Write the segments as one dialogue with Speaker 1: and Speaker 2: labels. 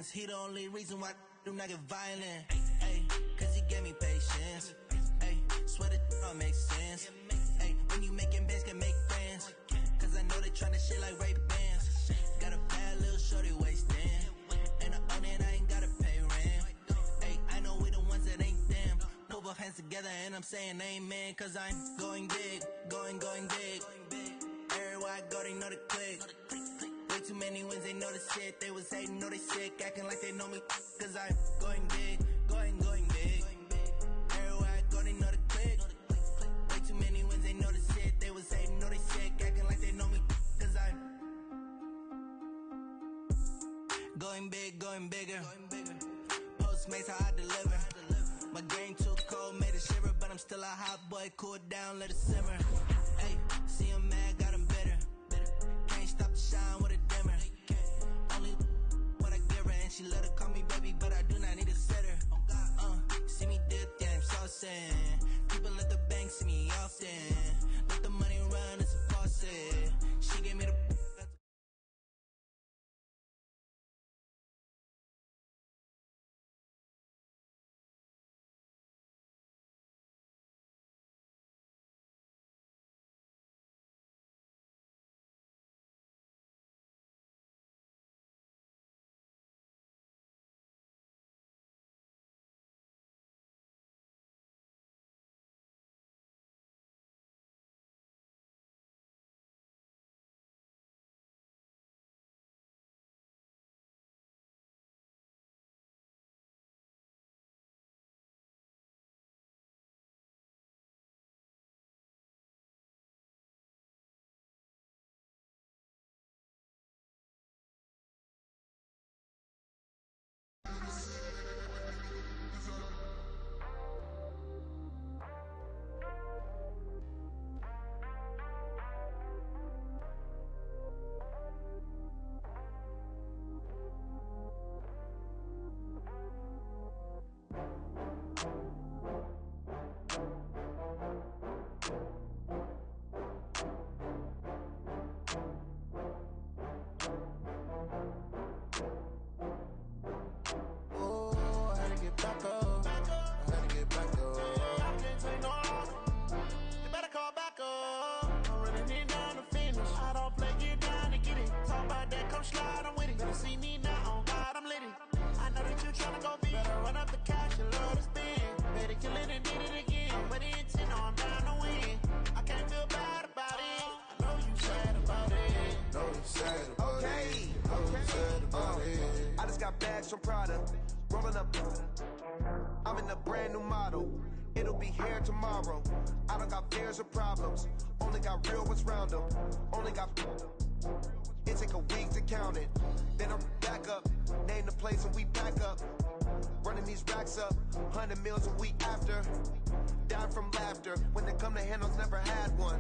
Speaker 1: violence. He the only reason why I do not get violent. Ay, cause he gave me patience. Ay, swear that all makes sense. Ay, when you making bands, can make friends. Cause I know they tryna shit like Ray Bans. Got a bad little shorty wasting. And I own it, I ain't gotta pay rent. Ay, I know we the ones that ain't them. Put both hands together and I'm saying amen. Cause I'm going big, going big. Everywhere I go, they know the click. Way too many wins, they know the shit. They was hating, know they sick, acting like they know me. Cause I'm going big, going big. Everywhere I go, they know the click. Way too many wins, they know the shit. They was hating, know they sick, acting like they know me. Cause I'm going big, going bigger. Postmates, how I deliver. My game too cold, made it shiver. But I'm still a hot boy, cool it down, let it simmer. Hey, see him mad, got him bitter. Can't stop the shine with a dimmer. Only what I give her, and she let her call me baby, but I do not need a sitter. See me dip, yeah, I'm saucing. People at the bank see me often. Let the money run, it's a faucet. She gave me the
Speaker 2: From Prada, rolling up. I'm in a brand new model. It'll be here tomorrow. I don't got fears or problems. Only got real ones round them. Only got. It take a week to count it. Then I'm back up. Name the place and we pack up. Running these racks up. 100 meals a week after. Dying from laughter. When they come to handles, never had one.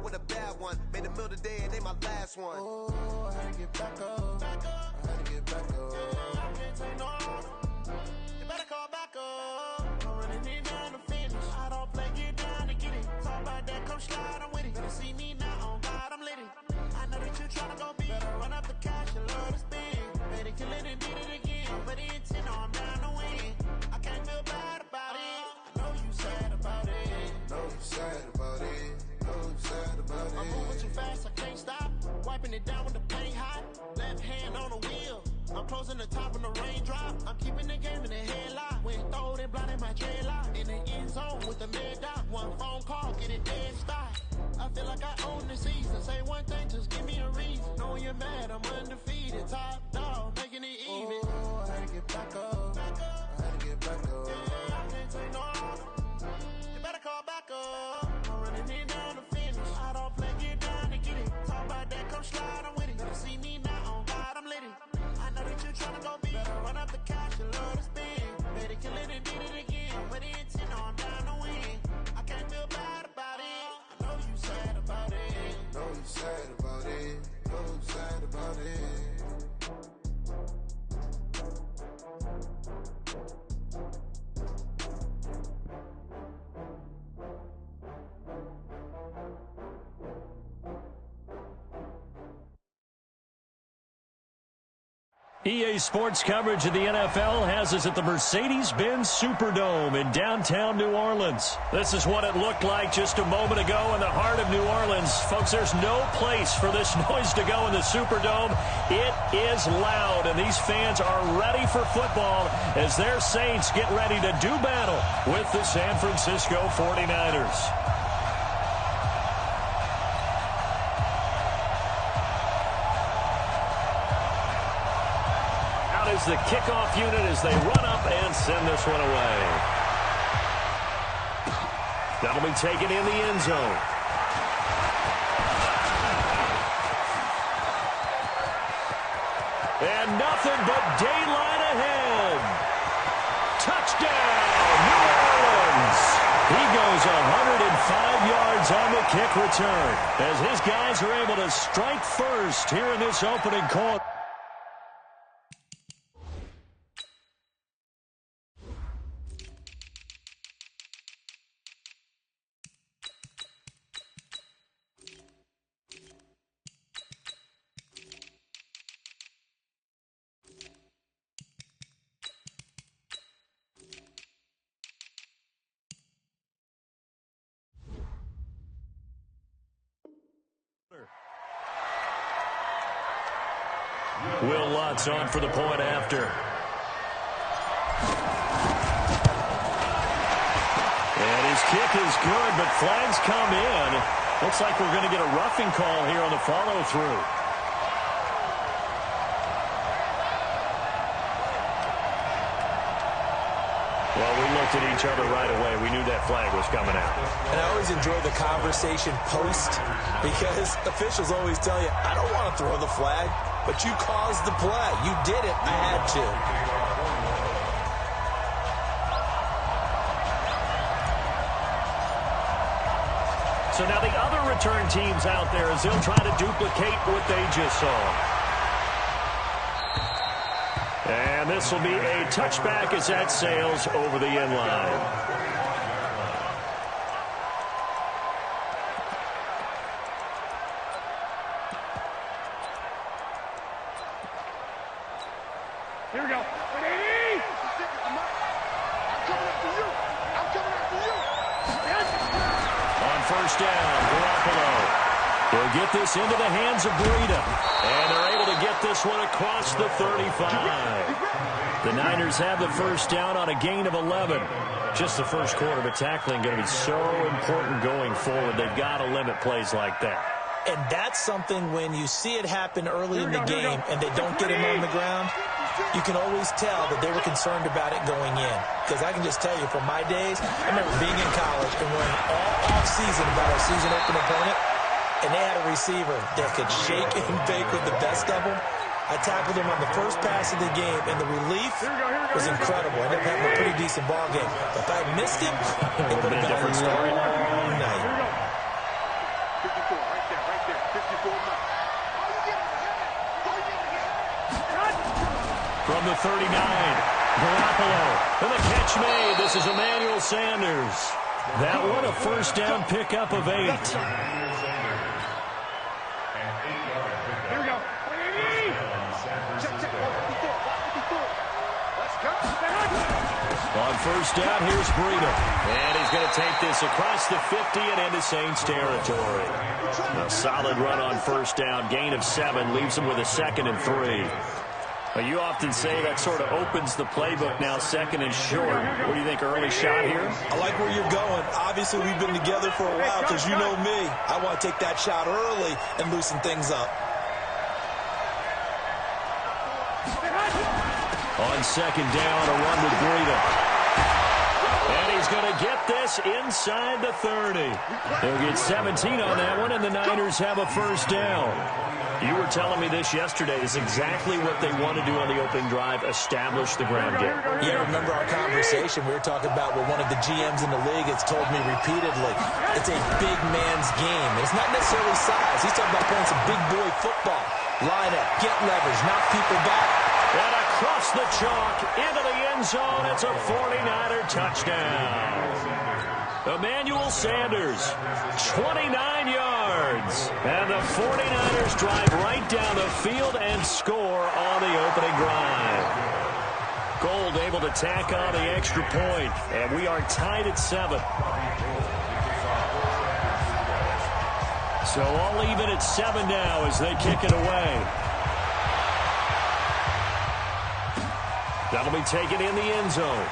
Speaker 2: With a bad one. Made a meal today and they my last one.
Speaker 3: Oh, I had to get back up. I had to get back up.
Speaker 2: I can't take no longer. You better call back up. I'm running it down to finish. I don't play, get down to get it. Talk about that, come slide, I'm with it. Better see me now, on God, I'm lit it. I know that you tryna go big. Better run up the cash and love to spend. Better kill it and did it again. But the intent, no, I'm down to win. I can't feel bad about it. I know you sad about it.
Speaker 3: Know you sad about it. Know you sad about it.
Speaker 2: I'm moving too fast, I can't stop. Wiping it down with the paint hot. Left hand on the wheel. I'm closing the top when the raindrop. I'm keeping the game in the headlock. When throw it, blinding my dreadlock. In the end zone with the mid dot. One phone call, get it dead stop. I feel like I own the season. Say one thing, just give me a reason. Knowing you're mad, I'm undefeated. Top dog, making it even.
Speaker 3: Oh, I had to get back up. I had to get back up.
Speaker 2: Yeah, I can't take no longer. You better call back up. I'm running it down to finish. I don't play, get down to get it. Talk about that, come slide, I'm with it. Better see me now, on God, I'm lit it. I know that you tryna go big. Better run up the cash and love to spend. Better kill it and did it again. But the intent, no, I'm down to win. I can't feel bad about it. I know you sad about it.
Speaker 3: Know you sad about it. Know you sad about it.
Speaker 4: EA Sports coverage of the NFL has us at the Mercedes-Benz Superdome in downtown New Orleans. This is what it looked like just a moment ago in the heart of New Orleans. Folks, there's no place for this noise to go in the Superdome. It is loud, and these fans are ready for football as their Saints get ready to do battle with the San Francisco 49ers. The kickoff unit as they run up and send this one away. That'll be taken in the end zone. And nothing but daylight ahead. Touchdown, New Orleans. He goes 105 yards on the kick return as his guys are able to strike first here in this opening quarter. Will Lutz on for the point after. And his kick is good, but flags come in. Looks like we're going to get a roughing call here on the follow-through. Well, we looked at each other right away. We knew that flag was coming out.
Speaker 5: And I always enjoy the conversation post because officials always tell you, I don't want to throw the flag, but you caused the play. You did it. I had to.
Speaker 4: So now the other return teams out there as they'll try to duplicate what they just saw. And this will be a touchback as that sails over the end line.
Speaker 6: Here we go. I'm coming after you. I'm coming after you.
Speaker 4: On first down, Garoppolo. They'll get this into the hands of Breida. And they're able to get this one across the 35. The Niners have the first down on a gain of 11. Just the first quarter, but tackling going to be so important going forward. They've got to limit plays like that.
Speaker 5: And that's something when you see it happen early in the game and they don't get him on the ground, you can always tell that they were concerned about it going in. Because I can just tell you from my days, I remember being in college and worrying all off-season about our season-open opponent, and they had a receiver that could shake and bake with the best of them. I tackled him on the first pass of the game, and the relief was incredible. I ended up having a pretty decent ball game. But if I had missed him, it would have been a different story. Night.
Speaker 6: 54, right there, 54 now.
Speaker 4: From the 39, Garoppolo. And the catch made. This is Emmanuel Sanders. That one a first down pickup of 8. On first down, here's Breida. And he's going to take this across the 50 and into Saints territory. A solid run on first down. Gain of 7 leaves him with a 2nd and 3. Well, you often say that sort of opens the playbook now, 2nd and short. What do you think, early shot here?
Speaker 5: I like where you're going. Obviously, we've been together for a while because you know me. I want to take that shot early and loosen things up.
Speaker 4: On second down, a run with Breida. And he's going to get this inside the 30. They'll get 17 on that one, and the Niners have a first down. You were telling me this yesterday. This is exactly what they want to do on the opening drive, establish the ground game.
Speaker 5: Yeah, remember our conversation. We were talking about what one of the GMs in the league has told me repeatedly. It's a big man's game. It's not necessarily size. He's talking about playing some big boy football. Line up, get leverage, knock people back.
Speaker 4: And across the chalk, into the end zone. It's a 49er touchdown. Emmanuel Sanders, 29 yards. And the 49ers drive right down the field and score on the opening drive. Gold able to tack on the extra point, and we are tied at 7. So all even at 7 now as they kick it away. That'll be taken in the end zone.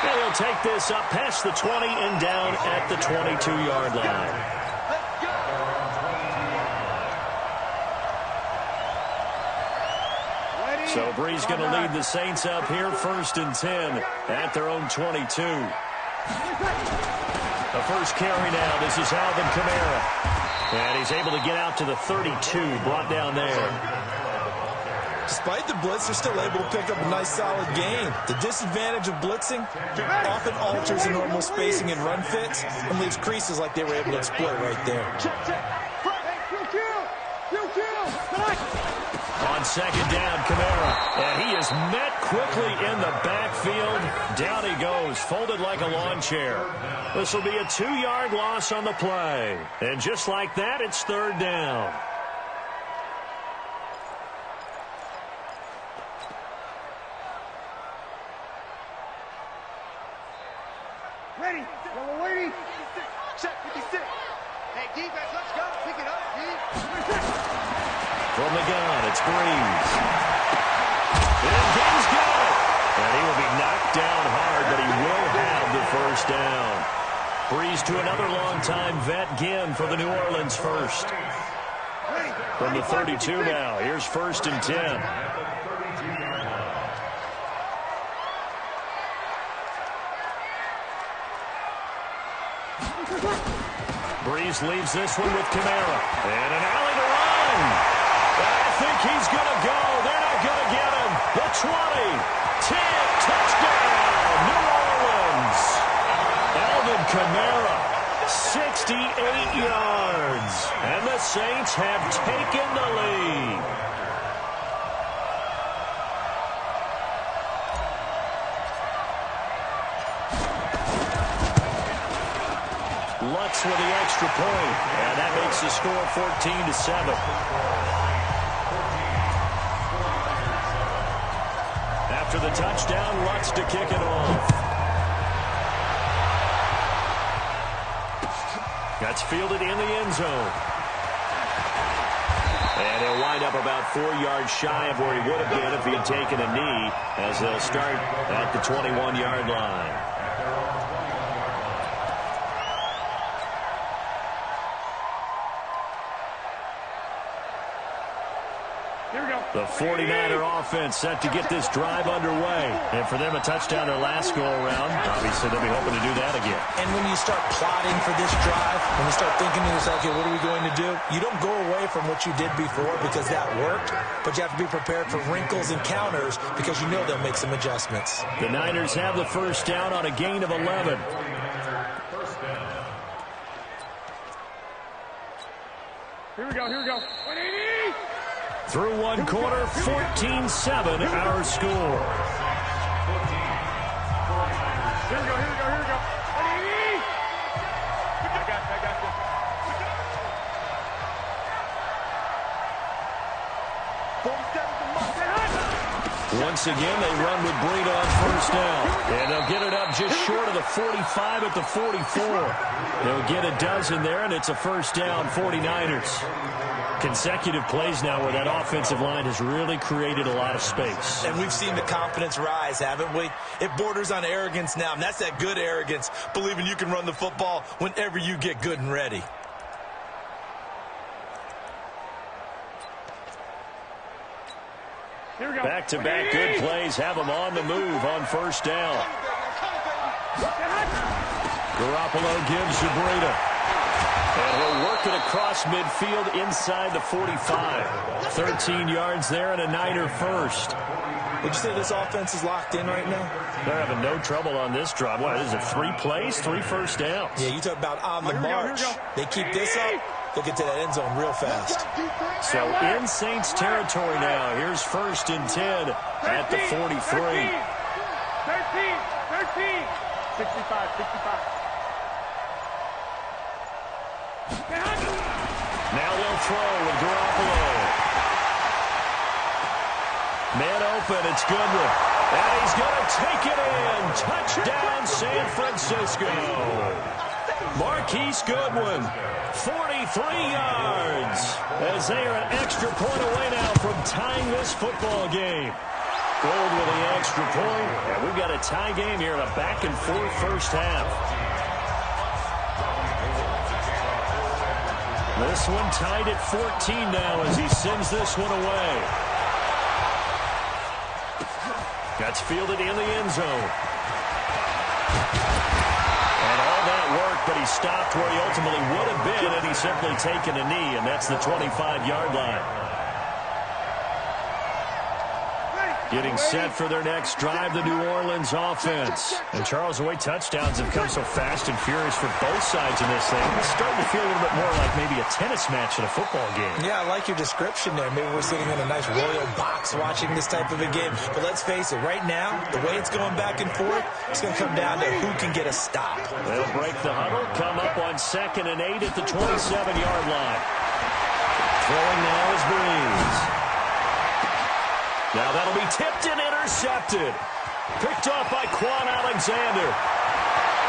Speaker 4: And he'll take this up past the 20 and down at the 22-yard line. So Brees going to lead the Saints up here, 1st and 10 at their own 22. The first carry now. This is Alvin Kamara. And he's able to get out to the 32, brought down there.
Speaker 5: Despite the blitz, they're still able to pick up a nice, solid gain. The disadvantage of blitzing often alters the normal spacing and run fits and leaves creases like they were able to exploit right there.
Speaker 4: On 2nd down, Kamara. And he is met quickly in the backfield. Down he goes, folded like a lawn chair. This will be a 2-yard loss on the play. And just like that, it's 3rd down.
Speaker 6: Ready. We're waiting. Set 56. Hey, defense, let's go. Pick it up, D.
Speaker 4: From the gun, it's Brees. And he's got it. And he will be knocked down hard, but he will have the 1st down. Brees to another long-time vet, Ginn for the New Orleans first. From the 32 now, here's 1st and 10. Brees leaves this one with Kamara. And an alley to run. I think he's going to go. They're not going to get him. The 20. 10. Touchdown. New Orleans. Alvin Kamara. 68 yards. And the Saints have taken the lead. Lutz with the extra point, and that makes the score 14-7. After the touchdown, Lutz to kick it off. That's fielded in the end zone. And he'll wind up about 4 yards shy of where he would have been if he had taken a knee, as they'll start at the 21-yard line. The 49er offense set to get this drive underway. And for them, a touchdown their last go-around. Obviously, they'll be hoping to do that again.
Speaker 5: And when you start plotting for this drive, when you start thinking to yourself, okay, what are we going to do? You don't go away from what you did before because that worked, but you have to be prepared for wrinkles and counters because you know they'll make some adjustments.
Speaker 4: The Niners have the 1st down on a gain of 11.
Speaker 6: Here we go. 180.
Speaker 4: Through one quarter, 14-7 our score.
Speaker 6: Here we go. 180. I got you.
Speaker 4: Once again, they run with Breida on 1st down. And they'll get it up just short of the 45 at the 44. They'll get a dozen there, and it's a 1st down, 49ers. Consecutive plays now where that offensive line has really created a lot of space.
Speaker 5: And we've seen the confidence rise, haven't we? It borders on arrogance now, and that's that good arrogance, believing you can run the football whenever you get good and ready.
Speaker 6: Here we go.
Speaker 4: Back-to-back good plays have them on the move on 1st down. Garoppolo gives to Breida. And he'll work it across midfield inside the 45. 13 yards there and a Niner 1st.
Speaker 5: Would you say this offense is locked in right now?
Speaker 4: They're having no trouble on this drive. What is it, 3 plays, 3 1st downs?
Speaker 5: Yeah, you talk about on the march. They keep this up, they'll get to that end zone real fast.
Speaker 4: So in Saints territory now. Here's 1st and 10 at the 43.
Speaker 6: 13. 65, 65.
Speaker 4: Now they'll throw with Garoppolo. Man open, it's Goodwin. And he's going to take it in. Touchdown, San Francisco. Marquise Goodwin, 43 yards. As they are an extra point away now from tying this football game. Gold with the extra point. And we've got a tie game here in a back-and-forth first half. This one tied at 14 now as he sends this one away. That's fielded in the end zone. And all that work, but he stopped where he ultimately would have been, and he's simply taken a knee, and that's the 25-yard line. Getting set for their next drive, the New Orleans offense. And Charles, the way touchdowns have come so fast and furious for both sides in this thing, it's starting to feel a little bit more like maybe a tennis match in a football game. Yeah, I like your description there. Maybe we're sitting in a nice royal box watching this type of a game. But let's face it, right now, the way it's going back and forth, it's going to come down to who can get a stop. They'll break the huddle, come up on 2nd and 8 at the 27-yard line. Throwing now is Breeze. Now that'll be tipped and intercepted. Picked off by Quan Alexander.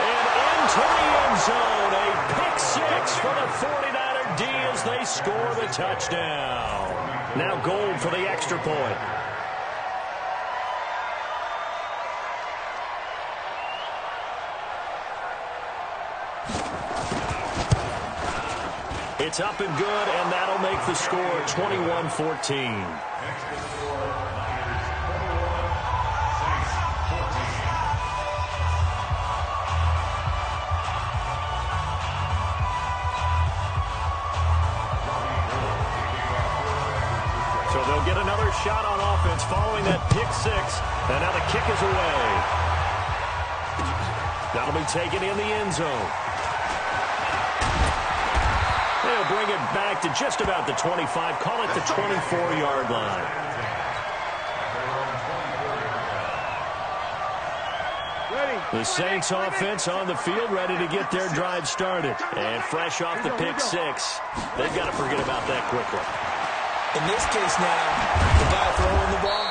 Speaker 4: And into the end zone. A pick 6 for the 49er D as they score the touchdown. Now Gold for the extra point. It's up and good, and that'll make the score 21-14. So they'll get another shot on offense following that pick 6, and now the kick is away. That'll be taken in the end zone. They'll bring it back to just about the 25. Call it the 24-yard line. The Saints offense on the field, ready to get their drive started. And fresh off the pick 6. They've got to forget about that quickly. In this case now, the guy throwing the ball,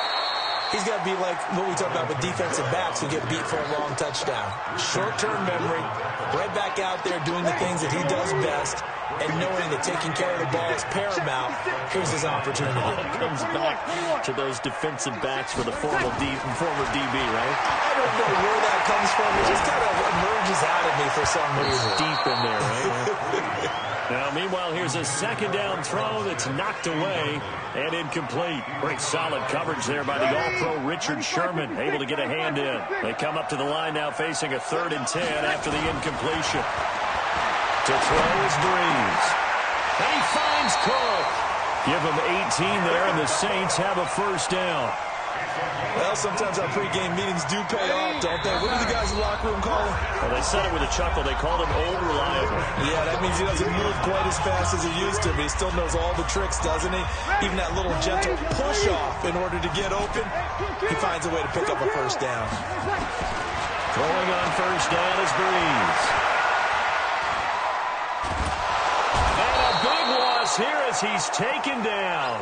Speaker 4: he's got to be like what we talk about with defensive backs who get beat for a long touchdown. Short-term memory, right back out there doing the things that he does best, and knowing that taking care of the ball is paramount. Here's his opportunity. It comes back to those defensive backs for the former DB, right? I don't know where that comes from. It just kind of emerges out of me for some reason. Deep in there, right? Now, meanwhile, here's a second down throw that's knocked away and incomplete. Great solid coverage there by the All-Pro Richard Sherman, able to get a hand in. They come up to the line now facing a 3rd and 10 after the incompletion. To throw is Breeze. And he finds Cook. Give him 18 there, and the Saints have a first down. Well, sometimes our pregame meetings do pay off, don't they? What do the guys in the locker room call him? Well, they said it with a chuckle. They called him old reliable. Yeah, that means he doesn't move quite as fast as he used to, but he still knows all the tricks, doesn't he? Even that little gentle push-off in order to get open, he finds a way to pick up a first down. Throwing on first down is Breeze. Here as he's taken down.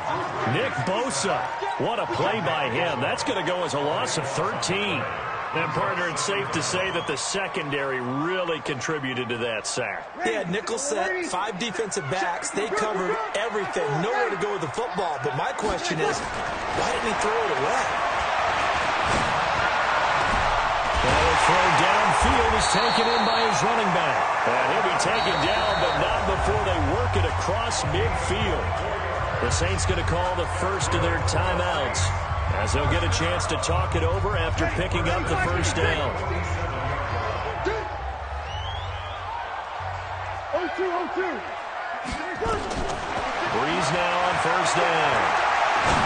Speaker 4: Nick Bosa. What a play by him. That's going to go as a loss of 13. And, partner, it's safe to say that the secondary really contributed to that sack. Yeah, nickel set, 5 defensive backs. They covered everything. Nowhere to go with the football. But my question is, why didn't he throw it away? The throw downfield is taken in by his running back. And he'll be taken down, but not before they work it across midfield. The Saints going to call the first of their timeouts as they'll get a chance to talk it over after picking up the first down.
Speaker 6: 0-2.
Speaker 4: Breeze now on first down.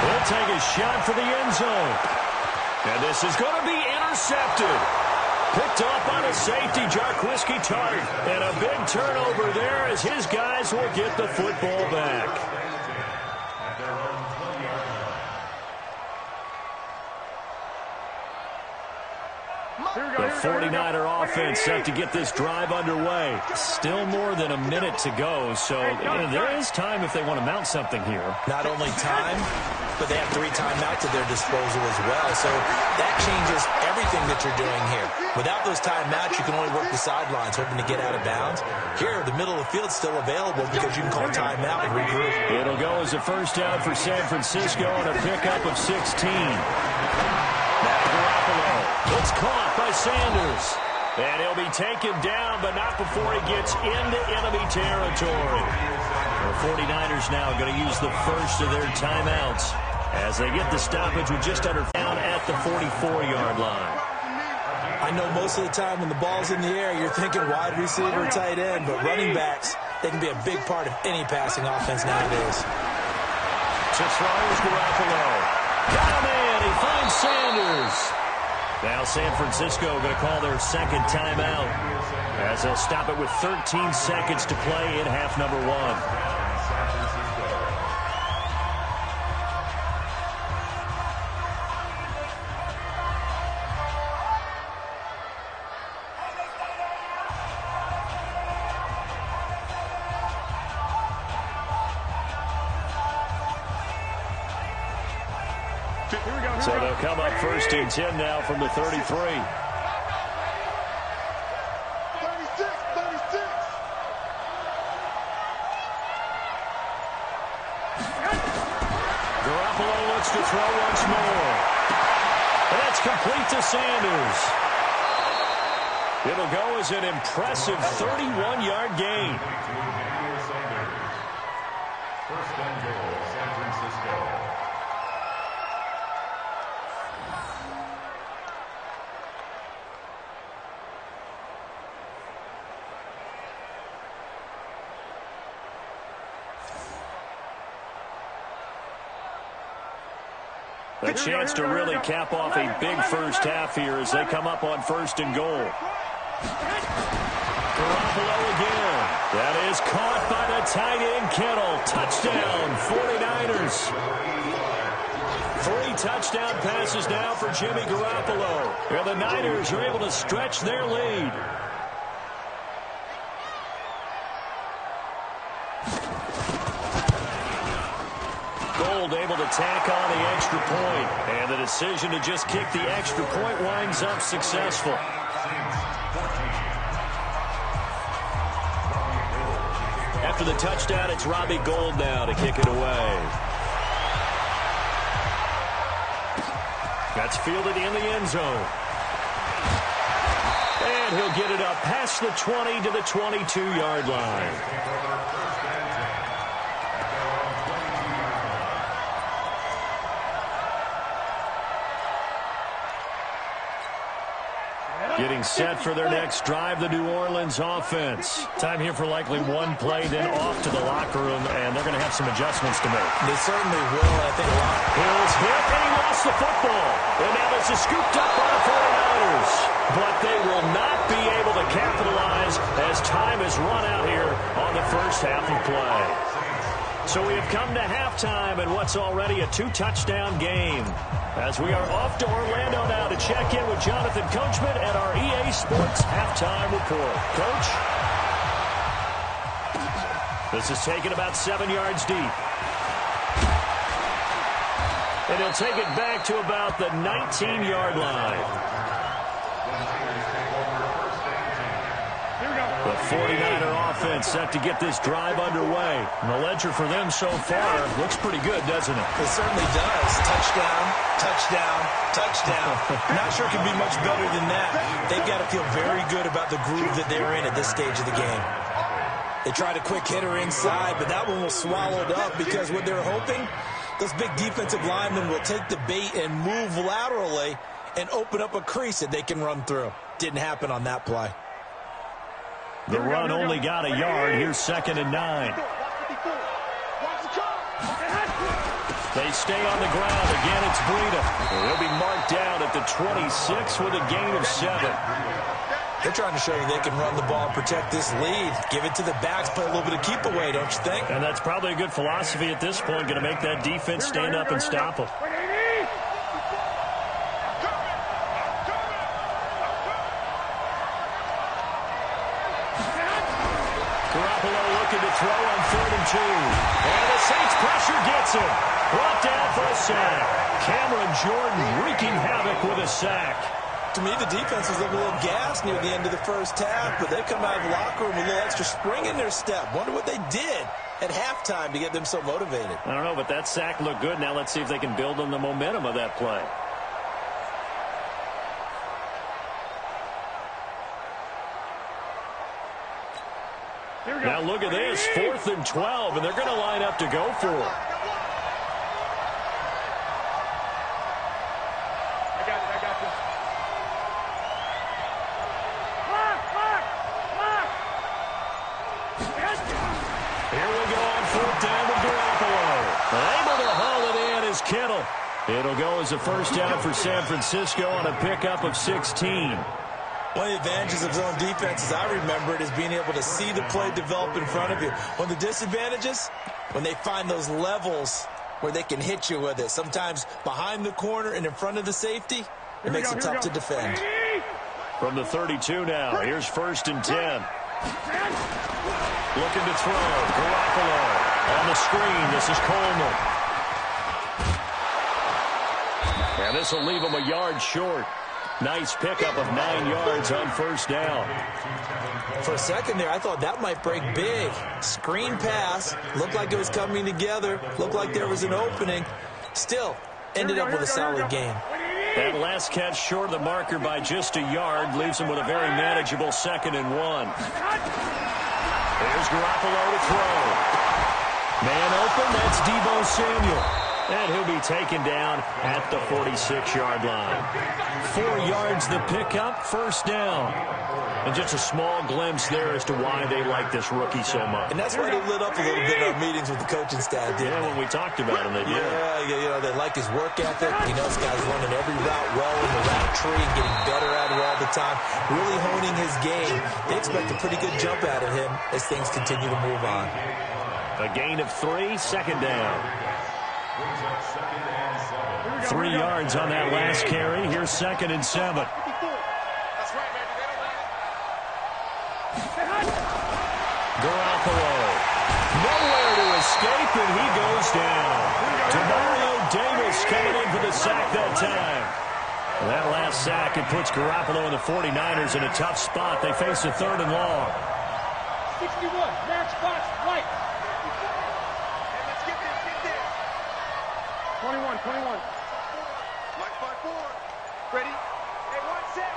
Speaker 4: He'll take a shot for the end zone. And this is going to be intercepted. Picked off by the safety, Jarquiski Tart. And a big turnover there as his guys will get the football back. The 49er offense set to get this drive underway. Still more than a minute to go, so there is time if they want to mount something here.
Speaker 5: Not only time, but they have 3 timeouts at their disposal as well, so that changes everything that you're doing here. Without those timeouts, you can only work the sidelines, hoping to get out of bounds. Here, the middle of the field's still available because you can call timeout and regroup.
Speaker 4: It'll go as a first down for San Francisco on a pickup of 16. It's caught by Sanders. And he'll be taken down, but not before he gets into enemy territory. The 49ers now going to use the first of their timeouts as they get the stoppage with just under down at the 44-yard line.
Speaker 5: I know most of the time when the ball's in the air, you're thinking wide receiver, tight end, but running backs, they can be a big part of any passing offense nowadays.
Speaker 4: To throw is Garoppolo. Got him in. He finds Sanders. Now San Francisco going to call their second timeout as they'll stop it with 13 seconds to play in half number 1. So they'll come up first and 10 now from the 33.
Speaker 6: 36.
Speaker 4: Garoppolo looks to throw once more. And that's complete to Sanders. It'll go as an impressive 31-yard gain.
Speaker 7: First and goal, San Francisco.
Speaker 4: A chance to really cap off a big first half here as they come up on first and goal. Garoppolo again. That is caught by the tight end, Kittle. Touchdown, 49ers. 3 touchdown passes now for Jimmy Garoppolo. And the Niners are able to stretch their lead. Able to tack on the extra point, and the decision to just kick the extra point winds up successful. After the touchdown, it's Robbie Gould now to kick it away. That's fielded in the end zone. And he'll get it up past the 20 to the 22-yard line. Getting set for their next drive, the New Orleans offense. Time here for likely one play, then off to the locker room, and they're going to have some adjustments to make.
Speaker 5: They certainly will, I think a lot.
Speaker 4: Hill's hit, and he lost the football. And now this is scooped up by the 49ers. But they will not be able to capitalize as time has run out here on the first half of play. So we have come to halftime in what's already a 2-touchdown game. As we are off to Orlando now to check in with Jonathan Coachman at our EA Sports Halftime Report. Coach? This is taken about 7 yards deep. And he'll take it back to about the 19-yard line. The 49er offense set to get this drive underway. And the ledger for them so far looks pretty good, doesn't it?
Speaker 5: It certainly does. Touchdown, touchdown, touchdown. Not sure it can be much better than that. They've got to feel very good about the groove that they're in at this stage of the game. They tried a quick hitter inside, but that one was swallowed up because what they're hoping, those big defensive linemen will take the bait and move laterally and open up a crease that they can run through. Didn't happen on that play.
Speaker 4: The run only got a yard. Here's 2nd and 9. They stay on the ground. Again, it's Breida. They'll be marked down at the 26 with a gain of 7.
Speaker 5: They're trying to show you they can run the ball and protect this lead. Give it to the backs, play a little bit of keep away, don't you think?
Speaker 4: And that's probably a good philosophy at this point, going to make that defense stand up and stop them. Johnson brought down for a sack. Cameron Jordan wreaking havoc with a sack.
Speaker 5: To me, the defense was a little gassed near the end of the first half, but they come out of the locker room with a little extra spring in their step. Wonder what they did at halftime to get them so motivated.
Speaker 4: I don't know, but that sack looked good. Now let's see if they can build on the momentum of that play. Now look at this, 4th and 12, and they're going to line up to go for it.
Speaker 6: I got you.
Speaker 4: Here we go on 4th down with Garoppolo. Able to haul it in is Kittle. It'll go as a first down for San Francisco on a pickup of 16.
Speaker 5: One of the advantages of zone defense, as I remember it, is being able to see the play develop in front of you. One of the disadvantages, when they find those levels where they can hit you with it, sometimes behind the corner and in front of the safety, it makes it tough to defend.
Speaker 4: From the 32 now, here's 1st and 10. Looking to throw, Garoppolo on the screen. This is Coleman. And this will leave him a yard short. Nice pickup of 9 yards on 1st down.
Speaker 5: For a second there, I thought that might break big. Screen pass. Looked like it was coming together. Looked like there was an opening. Still, ended up with a solid game.
Speaker 4: That last catch short of the marker by just a yard leaves him with a very manageable 2nd and 1. There's Garoppolo to throw. Man open, that's Deebo Samuel. And he'll be taken down at the 46-yard line. 4 yards the pickup, 1st down. And just a small glimpse there as to why they like this rookie so much.
Speaker 5: And that's why they lit up a little bit in our meetings with the coaching staff, didn't they?
Speaker 4: When we talked about him, they did.
Speaker 5: Yeah, they like his work ethic. You know, this guy's running every route well in the route tree and getting better at it all the time. Really honing his game. They expect a pretty good jump out of him as things continue to move on.
Speaker 4: A gain of 3, 2nd down. 3 yards on that last carry. Here's 2nd and 7.
Speaker 6: That's right, baby. They don't want it.
Speaker 4: Garoppolo. Nowhere to escape, and he goes down. Demario Davis coming in for the sack that time. That last sack, it puts Garoppolo and the 49ers in a tough spot. They face a 3rd and long.
Speaker 6: 61, match box, right. Hey, let's get there. 21. Mike 5-4. Ready? Hey, one set.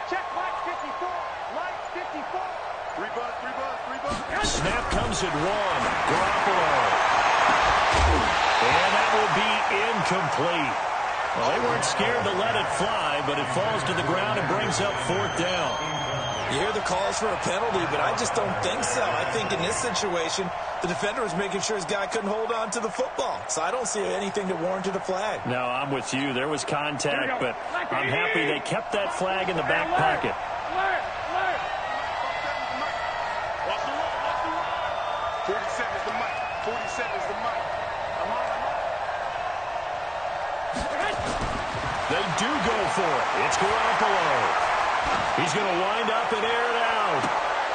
Speaker 6: Check Mike 54. Mike 54. 3 buzz.
Speaker 4: Snap comes at 1. Garoppolo. And that will be incomplete. Well, they weren't scared to let it fly, but it falls to the ground and brings up 4th down.
Speaker 5: You hear the calls for a penalty, but I just don't think so. I think in this situation, the defender was making sure his guy couldn't hold on to the football. So I don't see anything that warranted a flag.
Speaker 4: No, I'm with you. There was contact, but I'm happy they kept that flag in the back pocket.
Speaker 6: Alert. 47 is the mic. 47 is the mic.
Speaker 4: They do go for it. It's Garoppolo. He's going to wind up and air it out.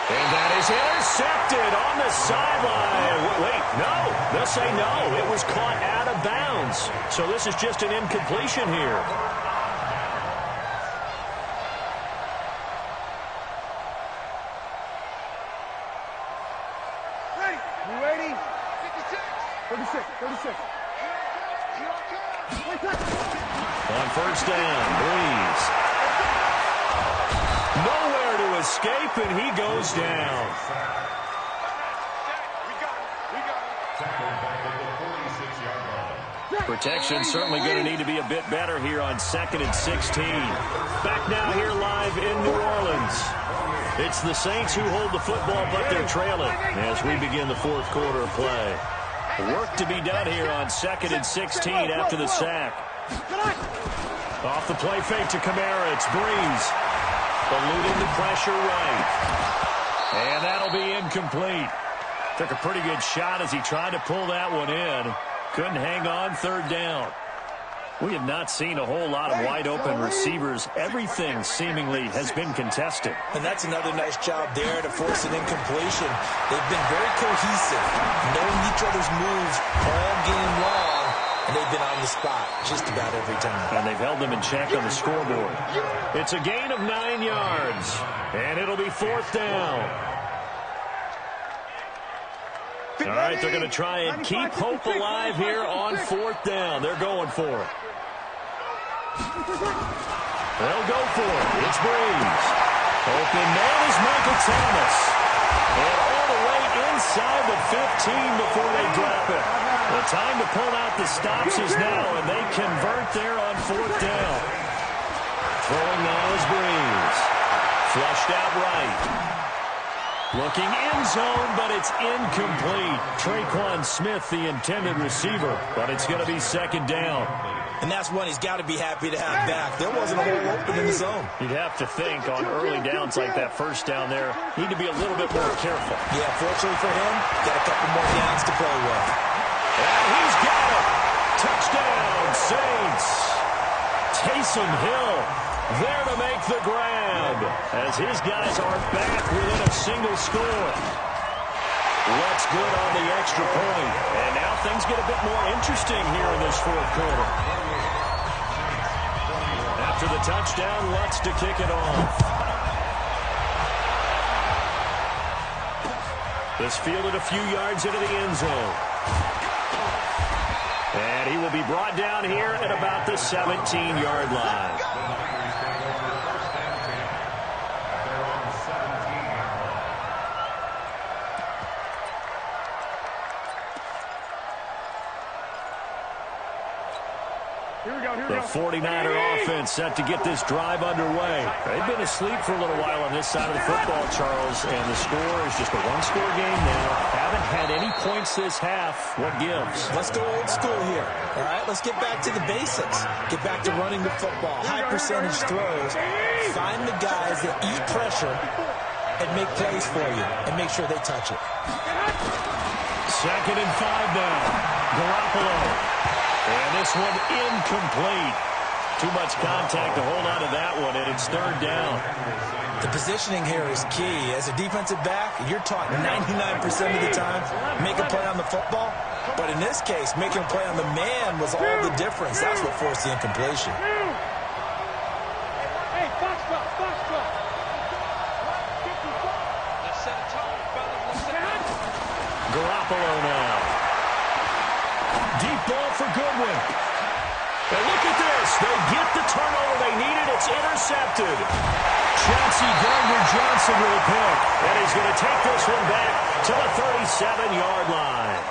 Speaker 4: And that is intercepted on the sideline. Wait, no. They'll say no. It was caught out of bounds. So this is just an incompletion here.
Speaker 6: Ready? You ready? 36.
Speaker 4: On 1st down, Breeze. Nowhere to escape, and he goes down. Protection certainly going to need to be a bit better here on 2nd and 16. Back now here live in New Orleans. It's the Saints who hold the football, but they're trailing as we begin the 4th quarter of play. Work to be done here on 2nd and 16 after the sack. Off the play fake to Kamara, it's Breeze. Eluding the pressure right. And that'll be incomplete. Took a pretty good shot as he tried to pull that one in. Couldn't hang on, 3rd down. We have not seen a whole lot of wide-open receivers. Everything seemingly has been contested.
Speaker 5: And that's another nice job there to force an incompletion. They've been very cohesive, knowing each other's moves all game long. spot just about every time.
Speaker 4: And they've held them in check on the scoreboard. It's a gain of 9 yards, and it'll be 4th down. All right, they're going to try and keep hope alive here on 4th down. They're going for it. They'll go for it. It's Breeze. Open man is Michael Thomas. And all the way inside the 15 before they drop it. The time to pull out the stops is now, and they convert there on 4th down. Throwing now is Breeze. Flushed out right. Looking end zone, but it's incomplete. Traquan Smith, the intended receiver, but it's going to be 2nd down.
Speaker 5: And that's one he's got to be happy to have back. There wasn't a hole open in the zone.
Speaker 4: You'd have to think on early downs like that 1st down there, need to be a little bit more careful.
Speaker 5: Yeah, fortunately for him, got a couple more downs to play with.
Speaker 4: And he's got it. Touchdown, Saints. Taysom Hill there to make the grab as his guys are back within a single score. What's good on the extra point? And now things get a bit more interesting here in this 4th quarter. After the touchdown, Lutz to kick it off. This fielded a few yards into the end zone. And he will be brought down here at about the 17-yard line. The 49er offense set to get this drive underway. They've been asleep for a little while on this side of the football, Charles, and the score is just a one-score game now. Haven't had any points this half. What gives?
Speaker 5: Let's go old school here. All right, let's get back to the basics. Get back to running the football, high percentage throws. Find the guys that eat pressure and make plays for you and make sure they touch it.
Speaker 4: 2nd and 5 now. Garoppolo. And this one incomplete. Too much contact to hold on to that one, and it's 3rd down.
Speaker 5: The positioning here is key. As a defensive back, you're taught 99% of the time, make a play on the football. But in this case, making a play on the man was all the difference. That's what forced the incompletion.
Speaker 6: Hey, box drop, box drop. Let's set a tone, fellas. Let's set it.
Speaker 4: Garoppolo now. Deep ball for Goodwin. And look at this. They get the turnover they needed. It's intercepted. Chauncey Gardner-Johnson with a pick. And he's going to take this one back to the 37-yard line.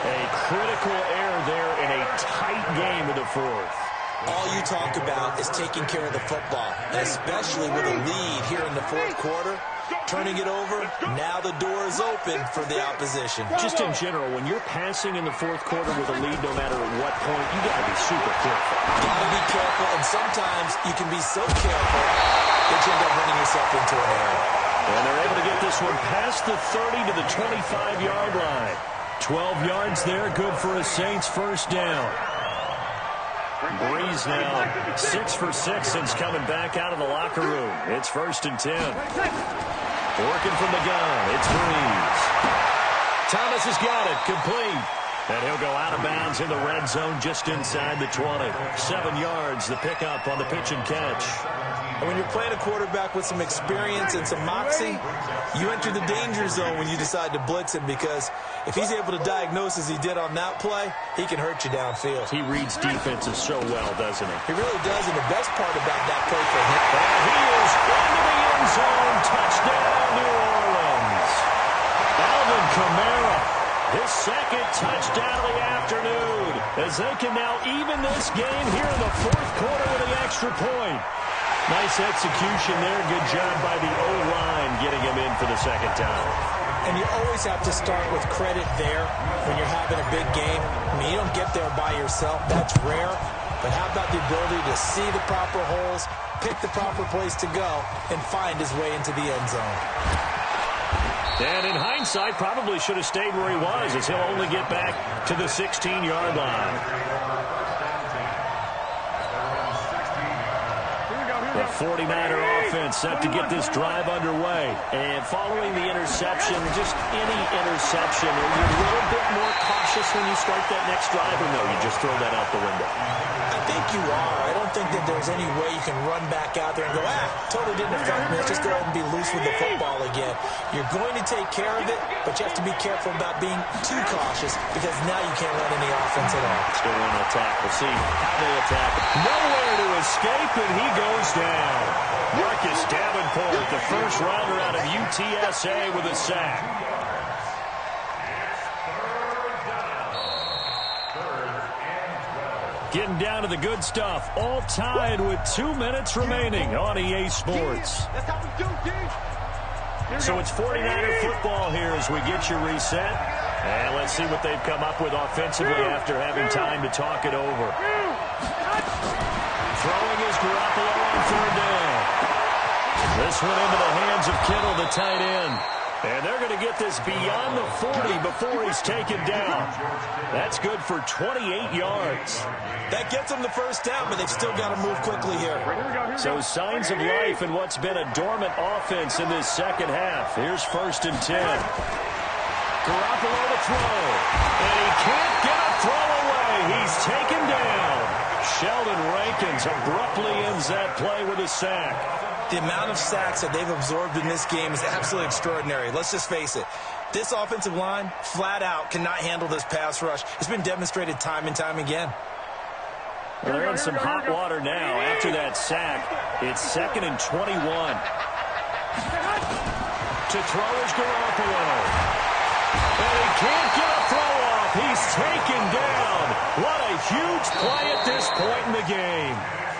Speaker 4: A critical error there in a tight game in the 4th.
Speaker 5: All you talk about is taking care of the football, especially with a lead here in the 4th quarter. Turning it over, now the door is open for the opposition.
Speaker 4: Just in general, when you're passing in the 4th quarter with a lead, no matter at what point, you got to be super careful.
Speaker 5: Got to be careful, and sometimes you can be so careful that you end up running yourself into an error.
Speaker 4: And they're able to get this one past the 30 to the 25-yard line. 12 yards there, good for a Saints 1st down. Breeze now 6 for 6 since coming back out of the locker room. It's 1st and 10. Working from the gun, it's Breeze. Thomas has got it, complete. And he'll go out of bounds in the red zone just inside the 20. 7 yards, the pickup on the pitch and catch.
Speaker 5: And when you're playing a quarterback with some experience and some moxie, you enter the danger zone when you decide to blitz him, because if he's able to diagnose as he did on that play, he can hurt you downfield.
Speaker 4: He reads defenses so well, doesn't he?
Speaker 5: He really does, and the best part about that play for him,
Speaker 4: and he is into the end zone. Touchdown, New Orleans. Alvin Kamara, his 2nd touchdown of the afternoon, as they can now even this game here in the 4th quarter with an extra point. Nice execution there. Good job by the O-line getting him in for the 2nd time.
Speaker 5: And you always have to start with credit there when you're having a big game. I mean, you don't get there by yourself. That's rare. But how about the ability to see the proper holes, pick the proper place to go, and find his way into the end zone?
Speaker 4: And in hindsight, probably should have stayed where he was, as he'll only get back to the 16-yard line. The 49er offense set to get this drive underway. And following the interception, just any interception, are you a little bit more cautious when you start that next drive, or no, you just throw that out the window?
Speaker 5: I think you are. I don't think that there's any way you can run back out there and go, totally didn't affect me. Let's just go ahead and be loose with the football again. You're going to take care of it, but you have to be careful about being too cautious because now you can't run any offense at all.
Speaker 4: Still want to attack. We'll see how they attack. Nowhere to escape, and he goes down. Marcus Davenport, the first rounder out of UTSA with a sack. Getting down to the good stuff. All tied with 2 minutes remaining on EA Sports. So it's 49er football here as we get your reset. And let's see what they've come up with offensively after having time to talk it over. Throwing is Garoppolo on third down. This one into the hands of Kittle, the tight end. And they're going to get this beyond the 40 before he's taken down. That's good for 28 yards.
Speaker 5: That gets them the first down, but they've still got to move quickly here.
Speaker 4: So signs of life in what's been a dormant offense in this second half. Here's 1st and 10. Garoppolo to throw. And he can't get a throw away. He's taken down. Sheldon Rankins abruptly ends that play with a sack.
Speaker 5: The amount of sacks that they've absorbed in this game is absolutely extraordinary. Let's just face it. This offensive line, flat out, cannot handle this pass rush. It's been demonstrated time and time again.
Speaker 4: Well, they're in some hot water now. After that sack, it's 2nd and 21. To throw is Garoppolo. And he can't get a throw off. He's taken down. What a huge play at this point in the game.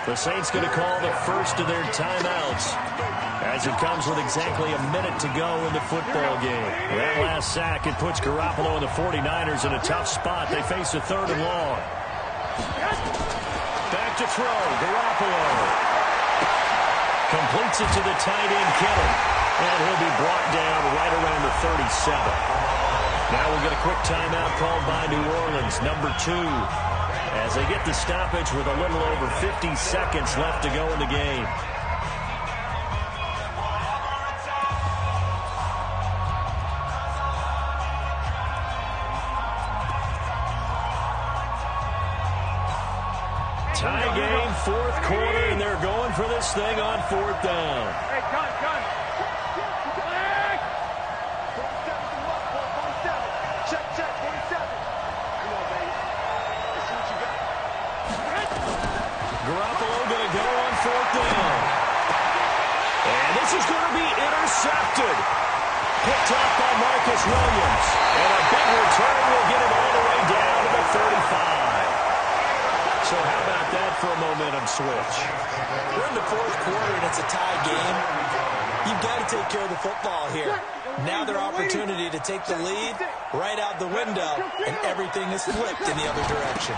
Speaker 4: The Saints going to call the first of their timeouts as it comes with exactly a minute to go in the football game. That last sack, it puts Garoppolo and the 49ers in a tough spot. They face a 3rd and long. Back to throw, Garoppolo. Completes it to the tight end, Kittle. And he'll be brought down right around the 37. Now we'll get a quick timeout called by New Orleans, number 2. As they get the stoppage with a little over 50 seconds left to go in the game. Tie game, 4th quarter, and they're going for this thing on 4th down.
Speaker 6: Hey, gun. Check, 47. Come on, baby. Let's see what you got.
Speaker 4: Garoppolo going to go on 4th down. And this is going to be intercepted. Picked up by Marcus Williams. And a big return will get him all the way down to the 35. So how about that for a momentum switch?
Speaker 5: We're in the 4th quarter, and it's a tie game. You've got to take care of the football here. Now their opportunity to take the lead right out the window, and everything is flipped in the other direction.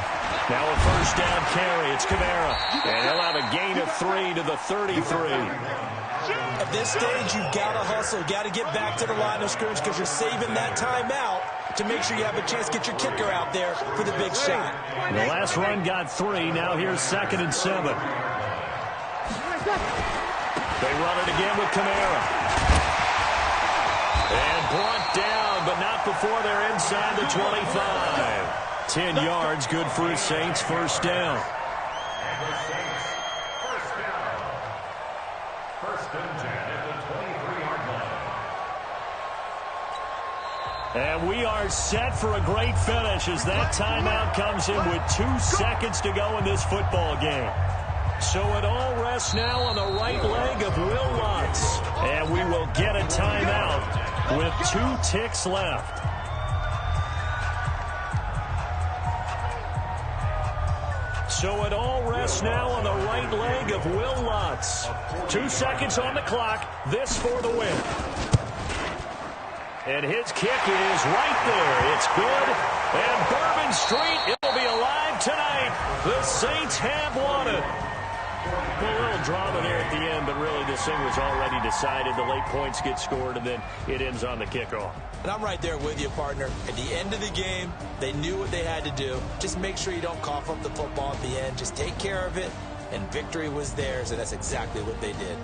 Speaker 4: Now a 1st down carry. It's Kamara. And he'll have a gain of 3 to the 33.
Speaker 5: At this stage, you've got to hustle. Got to get back to the line of scrimmage because you're saving that timeout to make sure you have a chance to get your kicker out there for the big shot.
Speaker 4: The last run got 3. Now here's 2nd and 7. They run it again with Kamara. And brought down, but not before they're inside the 25. 10 yards, good for the Saints. 1st down.
Speaker 7: First and 10 at the 23-yard line.
Speaker 4: And we are set for a great finish as that timeout comes in with 2 seconds to go in this football game. So it all rests now on the right leg of Will Lutz. And we will get a timeout with 2 ticks left. So it all rests now on the right leg of Will Lutz. 2 seconds on the clock. This for the win. And his kick is right there. It's good. And Bourbon Street, it'll be alive tonight. The Saints have won it. A little drama there at the end, but really this thing was already decided. The late points get scored, and then it ends on the kickoff.
Speaker 5: And I'm right there with you, partner. At the end of the game, they knew what they had to do. Just make sure you don't cough up the football at the end. Just take care of it and victory was theirs, and that's exactly what they did.